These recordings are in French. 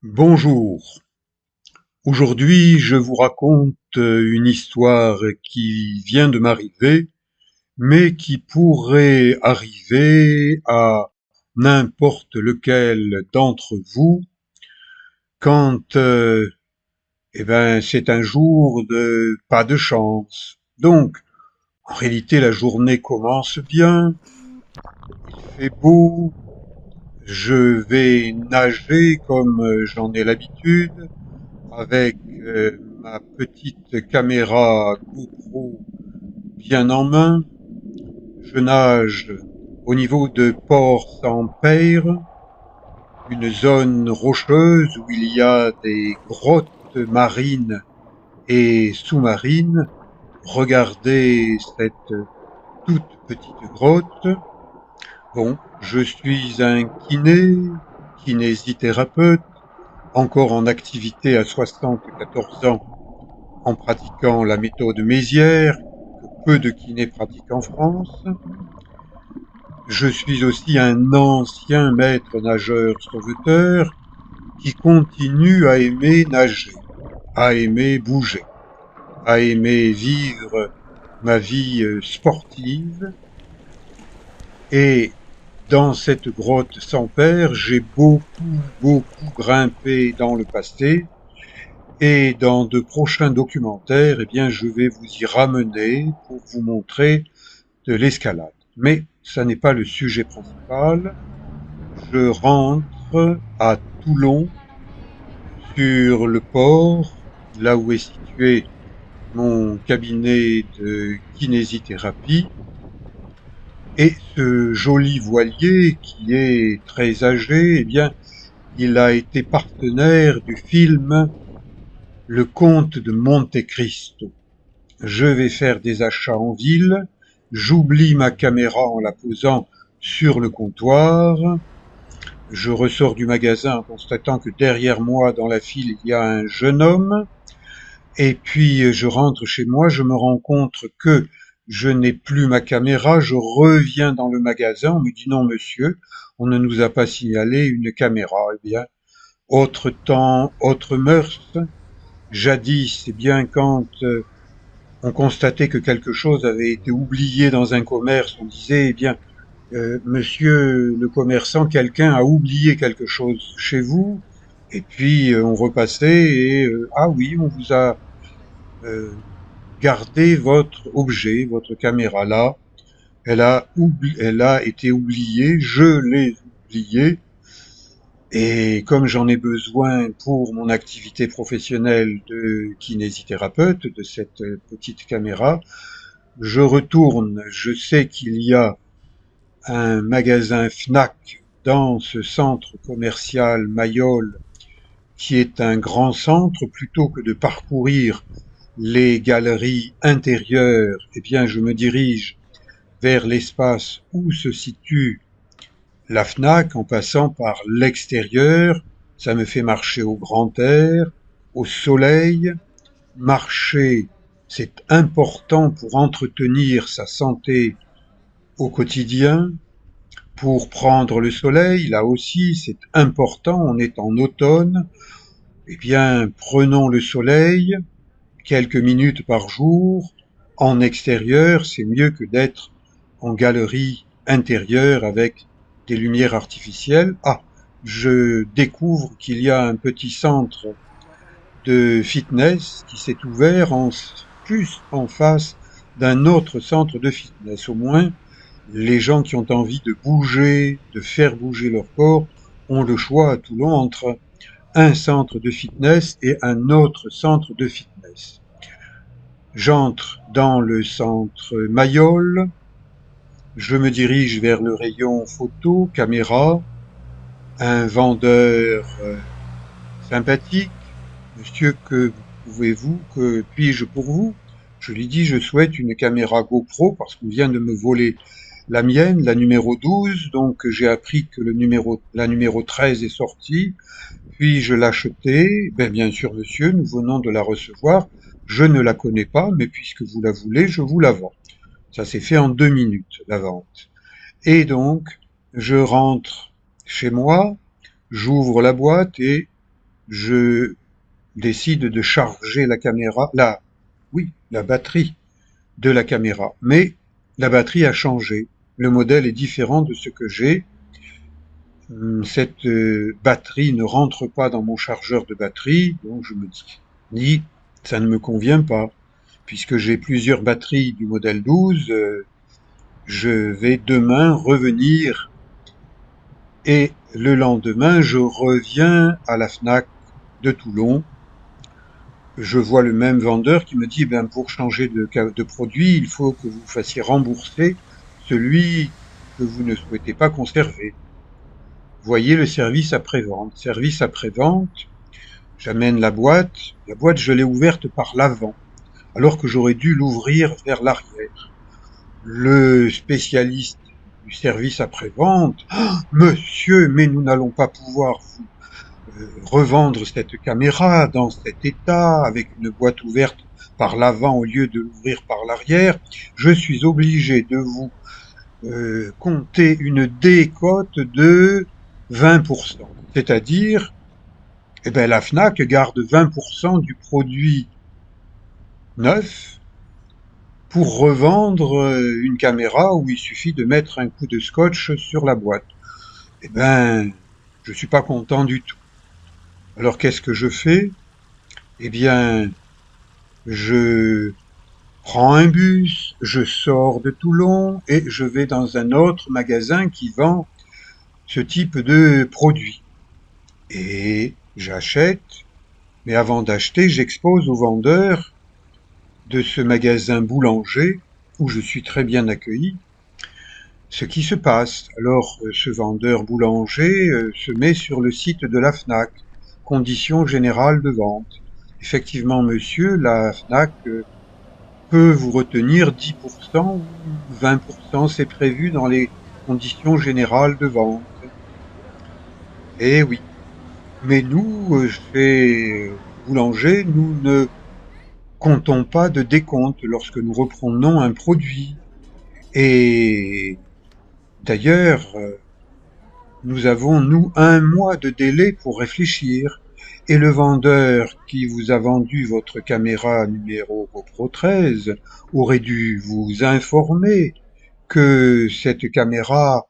Bonjour. Aujourd'hui, je vous raconte une histoire qui vient de m'arriver, mais qui pourrait arriver à n'importe lequel d'entre vous quand, c'est un jour de pas de chance. Donc, en réalité, la journée commence bien, il fait beau, je vais nager comme j'en ai l'habitude, avec ma petite caméra GoPro bien en main. Je nage au niveau de Port-Saint-Père, une zone rocheuse où il y a des grottes marines et sous-marines. Regardez cette toute petite grotte. Bon, je suis un kinésithérapeute, encore en activité à 74 ans en pratiquant la méthode Mézières, que peu de kinés pratiquent en France. Je suis aussi un ancien maître nageur sauveteur qui continue à aimer nager, à aimer bouger, à aimer vivre ma vie sportive. Et dans cette grotte sans père, j'ai beaucoup grimpé dans le passé. Et dans de prochains documentaires, je vais vous y ramener pour vous montrer de l'escalade. Mais ça n'est pas le sujet principal. Je rentre à Toulon, sur le port, là où est situé mon cabinet de kinésithérapie. Et ce joli voilier, qui est très âgé, il a été partenaire du film Le Comte de Monte-Cristo. Je vais faire des achats en ville, j'oublie ma caméra en la posant sur le comptoir, je ressors du magasin en constatant que derrière moi dans la file il y a un jeune homme, et puis je rentre chez moi, je me rends compte que je n'ai plus ma caméra, je reviens dans le magasin, on me dit non monsieur, on ne nous a pas signalé une caméra. Autre temps, autre mœurs, jadis, quand on constatait que quelque chose avait été oublié dans un commerce, on disait, monsieur le commerçant, quelqu'un a oublié quelque chose chez vous, et puis on repassait et ah oui, on vous a euh, gardé votre objet, votre caméra là, elle a été oubliée, je l'ai oubliée, et comme j'en ai besoin pour mon activité professionnelle de kinésithérapeute, de cette petite caméra, je retourne, je sais qu'il y a un magasin Fnac dans ce centre commercial Mayol, qui est un grand centre. Plutôt que de parcourir les galeries intérieures, je me dirige vers l'espace où se situe la Fnac en passant par l'extérieur. Ça me fait marcher au grand air, au soleil. Marcher, c'est important pour entretenir sa santé au quotidien. Pour prendre le soleil, là aussi, c'est important, on est en automne. Prenons le soleil, quelques minutes par jour, en extérieur, c'est mieux que d'être en galerie intérieure avec des lumières artificielles. Ah, je découvre qu'il y a un petit centre de fitness qui s'est ouvert juste en face d'un autre centre de fitness. Au moins, les gens qui ont envie de bouger, de faire bouger leur corps, ont le choix à Toulon entre un centre de fitness et un autre centre de fitness. J'entre dans le centre Mayol, je me dirige vers le rayon photo, caméra, un vendeur sympathique. Monsieur, que pouvez-vous, que puis-je pour vous? Je lui dis, je souhaite une caméra GoPro parce qu'on vient de me voler la mienne, la numéro 12, donc j'ai appris que la numéro 13 est sortie. Puis-je l'acheter? Bien sûr, monsieur, nous venons de la recevoir. Je ne la connais pas, mais puisque vous la voulez, je vous la vends. Ça s'est fait en 2 minutes, la vente. Et donc, je rentre chez moi, j'ouvre la boîte et je décide de charger la caméra, la batterie de la caméra. Mais la batterie a changé. Le modèle est différent de ce que j'ai. Cette batterie ne rentre pas dans mon chargeur de batterie, donc je me dis, ça ne me convient pas. Puisque j'ai plusieurs batteries du modèle 12, je vais demain revenir et le lendemain, je reviens à la Fnac de Toulon. Je vois le même vendeur qui me dit, pour changer de produit, il faut que vous fassiez rembourser celui que vous ne souhaitez pas conserver. Voyez le service après-vente. Service après-vente, j'amène la boîte. La boîte, je l'ai ouverte par l'avant, alors que j'aurais dû l'ouvrir vers l'arrière. Le spécialiste du service après-vente, monsieur, mais nous n'allons pas pouvoir vous revendre cette caméra dans cet état, avec une boîte ouverte par l'avant au lieu de l'ouvrir par l'arrière. Je suis obligé de vous compter une décote de 20%. C'est-à-dire, la Fnac garde 20% du produit neuf pour revendre une caméra où il suffit de mettre un coup de scotch sur la boîte. Je suis pas content du tout. Alors qu'est-ce que je fais? Je prends un bus, je sors de Toulon et je vais dans un autre magasin qui vend ce type de produit. Et j'achète, mais avant d'acheter, j'expose au vendeur de ce magasin boulanger, où je suis très bien accueilli, ce qui se passe. Alors, ce vendeur boulanger se met sur le site de la Fnac, conditions générales de vente. Effectivement, monsieur, la Fnac peut vous retenir 10% ou 20%, c'est prévu dans les conditions générales de vente. Eh oui. Mais nous, chez Boulanger, nous ne comptons pas de décompte lorsque nous reprenons un produit. Et d'ailleurs, nous avons, nous, 1 mois de délai pour réfléchir. Et le vendeur qui vous a vendu votre caméra numéro GoPro 13 aurait dû vous informer que cette caméra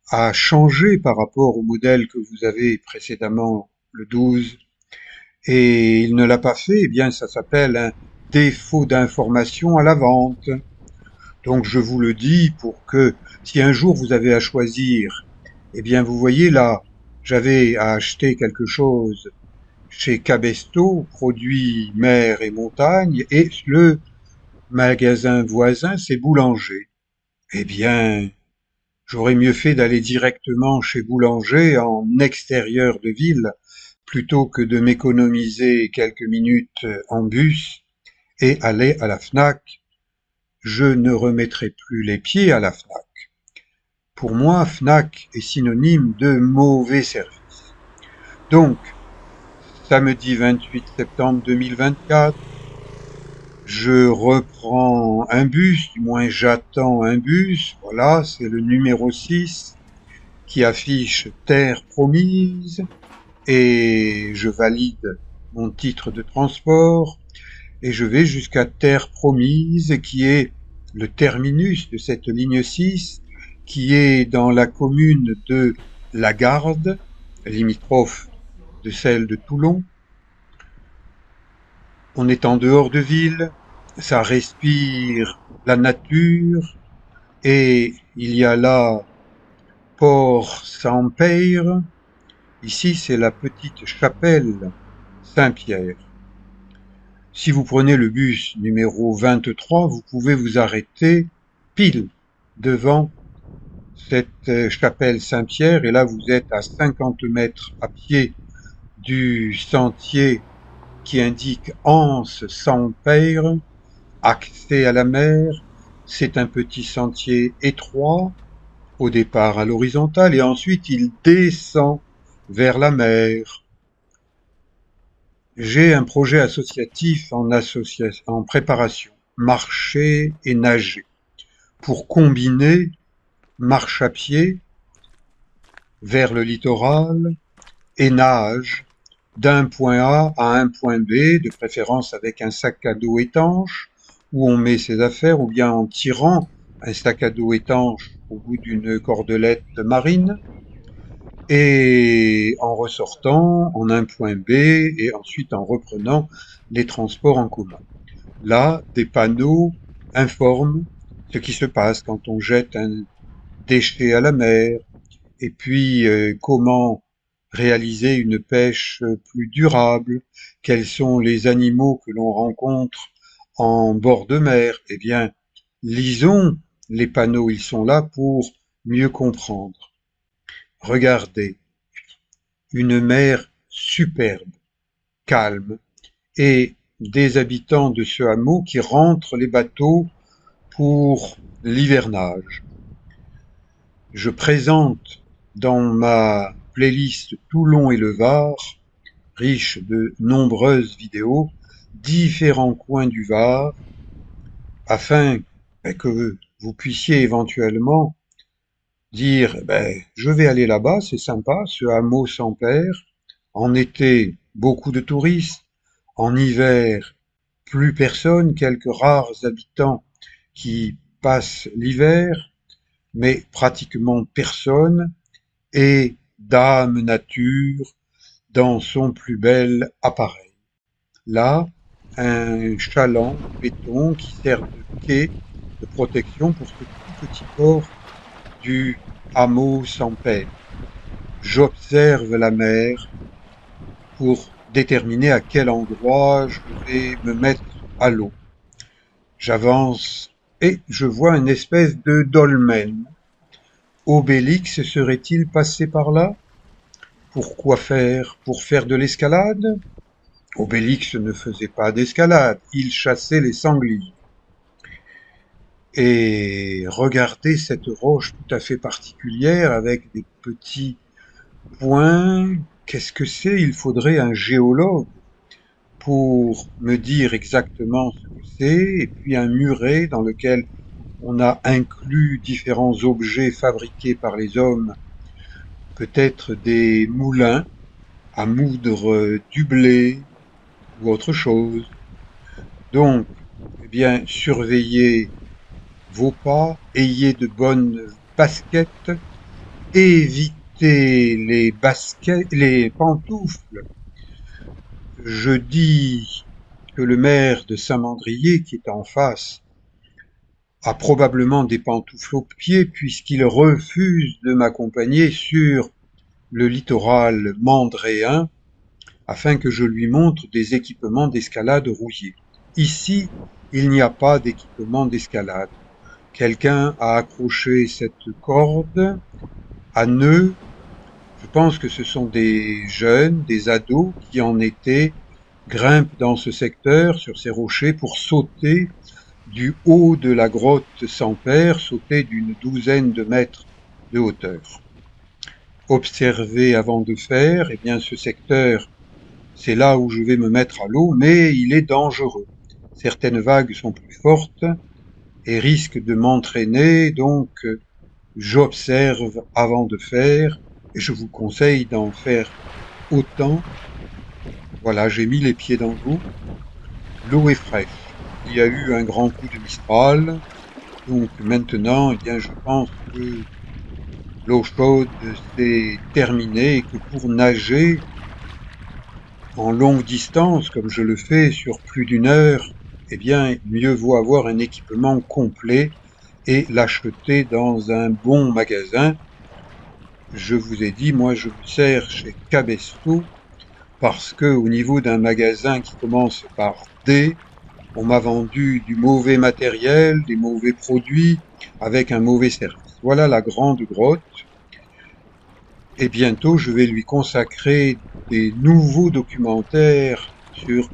a changé par rapport au modèle que vous avez précédemment, le 12, et il ne l'a pas fait. Eh bien, ça s'appelle un défaut d'information à la vente. Donc, je vous le dis pour que, si un jour vous avez à choisir, vous voyez là, j'avais à acheter quelque chose chez Cabesto, produits mer et montagne, et le magasin voisin, c'est Boulanger. Eh bien, j'aurais mieux fait d'aller directement chez Boulanger en extérieur de ville, plutôt que de m'économiser quelques minutes en bus et aller à la Fnac. Je ne remettrai plus les pieds à la Fnac. Pour moi, Fnac est synonyme de mauvais service. Donc, samedi 28 septembre 2024, je reprends un bus, du moins j'attends un bus, voilà, c'est le numéro 6 qui affiche Terre promise, et je valide mon titre de transport, et je vais jusqu'à Terre promise, qui est le terminus de cette ligne 6, qui est dans la commune de La Garde, limitrophe de celle de Toulon. On est en dehors de ville, ça respire la nature, et il y a là Port-Saint-Père. Ici, c'est la petite chapelle Saint-Pierre. Si vous prenez le bus numéro 23, vous pouvez vous arrêter pile devant cette chapelle Saint-Pierre, et là vous êtes à 50 mètres à pied du sentier qui indique Anse-Saint-Père, accès à la mer. C'est un petit sentier étroit, au départ à l'horizontale, et ensuite il descend vers la mer. J'ai un projet associatif en préparation, marcher et nager, pour combiner marche à pied vers le littoral et nage d'un point A à un point B, de préférence avec un sac à dos étanche, où on met ses affaires, ou bien en tirant un sac à dos étanche au bout d'une cordelette marine, et en ressortant en un point B, et ensuite en reprenant les transports en commun. Là, des panneaux informent ce qui se passe quand on jette un déchet à la mer, et puis comment réaliser une pêche plus durable, quels sont les animaux que l'on rencontre en bord de mer. Eh bien, lisons les panneaux, ils sont là pour mieux comprendre. Regardez, une mer superbe, calme, et des habitants de ce hameau qui rentrent les bateaux pour l'hivernage. Je présente dans ma playlist Toulon et le Var, riche de nombreuses vidéos, différents coins du Var, afin que vous puissiez éventuellement dire je vais aller là-bas, c'est sympa, ce hameau sans père. En été, beaucoup de touristes. En hiver, plus personne, quelques rares habitants qui passent l'hiver, mais pratiquement personne, et Dame Nature dans son plus bel appareil. Là, un chaland en béton qui sert de quai de protection pour ce tout petit port du hameau sans père. J'observe la mer pour déterminer à quel endroit je vais me mettre à l'eau. J'avance et je vois une espèce de dolmen. Obélix serait-il passé par là? Pourquoi faire? Pour faire de l'escalade? Obélix ne faisait pas d'escalade, il chassait les sangliers. Et regardez cette roche tout à fait particulière avec des petits points. Qu'est-ce que c'est? Il faudrait un géologue pour me dire exactement ce que c'est, et puis un muret dans lequel on a inclus différents objets fabriqués par les hommes, peut-être des moulins à moudre du blé ou autre chose. Donc, eh bien, surveillez vos pas, ayez de bonnes baskets, évitez les pantoufles. Je dis que le maire de Saint-Mandrier, qui est en face, a probablement des pantoufles aux pieds puisqu'il refuse de m'accompagner sur le littoral mandréen afin que je lui montre des équipements d'escalade rouillés. Ici, il n'y a pas d'équipement d'escalade. Quelqu'un a accroché cette corde à nœud. Je pense que ce sont des jeunes, des ados qui en été grimpent dans ce secteur, sur ces rochers, pour sauter du haut de la grotte sans père, sauter d'une douzaine de mètres de hauteur. Observer avant de faire, eh bien ce secteur, c'est là où je vais me mettre à l'eau, mais il est dangereux. Certaines vagues sont plus fortes et risquent de m'entraîner, donc j'observe avant de faire, et je vous conseille d'en faire autant. Voilà, j'ai mis les pieds dans l'eau. L'eau est fraîche. Il y a eu un grand coup de Mistral, donc maintenant, eh bien, je pense que l'eau chaude c'est terminé et que pour nager en longue distance, comme je le fais sur plus d'une heure, eh bien, mieux vaut avoir un équipement complet et l'acheter dans un bon magasin. Je vous ai dit, moi, je me sers chez Cabesto parce que au niveau d'un magasin qui commence par D, on m'a vendu du mauvais matériel, des mauvais produits avec un mauvais service. Voilà la grande grotte. Et bientôt, je vais lui consacrer des nouveaux documentaires sur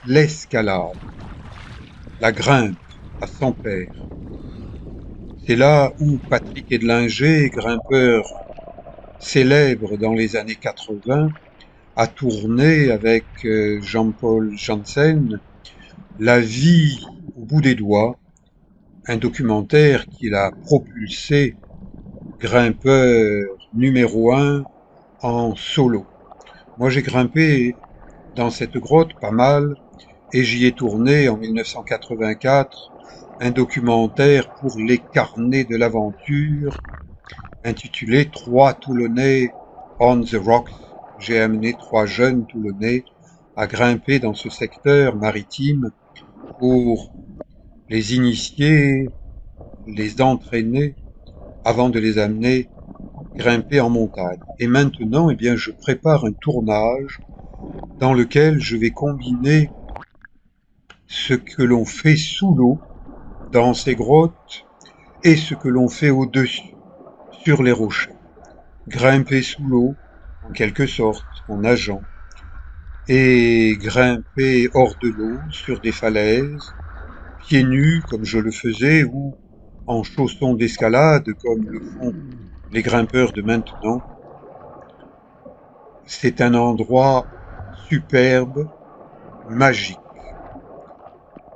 l'escalade, la grimpe à 100 pères. C'est là où Patrick Edlinger, grimpeur célèbre dans les années 80, a tourné avec Jean-Paul Janssen La vie au bout des doigts, un documentaire qui l'a propulsé grimpeur numéro un en solo. Moi, j'ai grimpé dans cette grotte pas mal et j'y ai tourné en 1984 un documentaire pour les carnets de l'aventure intitulé Trois Toulonnais on the Rocks. J'ai amené trois jeunes Toulonnais à grimper dans ce secteur maritime pour les initier, les entraîner avant de les amener grimper en montagne. Et maintenant, eh bien, je prépare un tournage dans lequel je vais combiner ce que l'on fait sous l'eau dans ces grottes et ce que l'on fait au-dessus, sur les rochers. Grimper sous l'eau, en quelque sorte, en nageant, et grimper hors de l'eau, sur des falaises, pieds nus, comme je le faisais, ou en chaussons d'escalade, comme le font les grimpeurs de maintenant. C'est un endroit superbe, magique.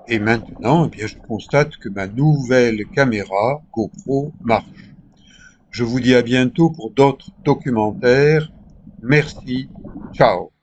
Et maintenant, eh bien, je constate que ma nouvelle caméra GoPro marche. Je vous dis à bientôt pour d'autres documentaires. Merci. Ciao.